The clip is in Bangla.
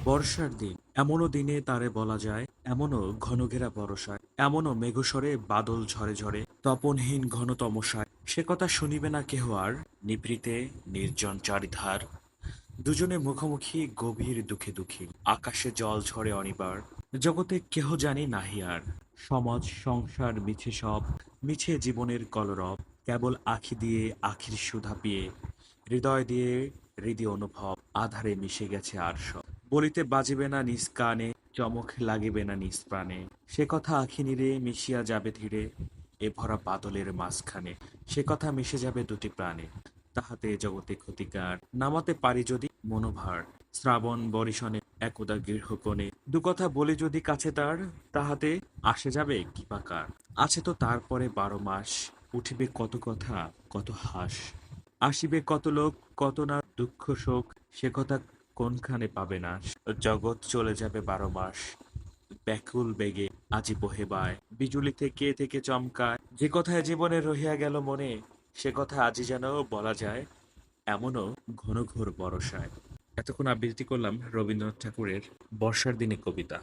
বর্ষার দিন এমনও দিনে তারে বলা যায়, এমনও ঘনঘেরা বরষায়, এমনও মেঘস্বরে বাদল ঝরে ঝরে তপনহীন ঘন তমসায়, সে কথা শুনিবে না কেহ আর, নিভৃতে নির্জন চারিধার। দুজনে মুখোমুখি গভীর দুঃখে দুঃখী, আকাশে জল ঝরে অনিবার, জগতে কেহ জানি নাহি আর। সমাজ সংসার মিছে সব, মিছে জীবনের কলরব, কেবল আখি দিয়ে আখির সুধা পিয়ে, হৃদয় দিয়ে হৃদয় অনুভব, আধারে মিশে গেছে আর সব। বলিতে বাজিবে না নিজ কানে, চমক লাগিবে না নিজ প্রাণে, সে কথা আখি নীড়ে মিশিয়া যাবে ধীরে, এ ভরা বাদলের মাঝখানে, সে কথা মিশে যাবে দুটি প্রাণে। তাহাতে জগতে ক্ষতিকার নামাতে পারি যদি মনোভার, শ্রাবণ বরিশনে একদা গৃহকোণে দু কথা বলি যদি কাছে তার, তাহাতে আসে যাবে কি পাকার। আছে তো তারপরে 12 মাস, উঠিবে কত কথা কত হাস, আসিবে কত লোক কত না দুঃখ শোক, সে কথা কোনখানে পাবে না। জগৎ চলে যাবে 12 মাস, ব্যাকুল বেগে আজি বহে বায়, বিজুলি থেকে চমকায়, যে কথায় জীবনে রহিয়া গেল মনে, সে কথা আজি যেন বলা যায়, এমনও ঘন ঘোর বরষায়। এতক্ষণ আবৃত্তি করলাম রবীন্দ্রনাথ ঠাকুরের বর্ষার দিনে কবিতা।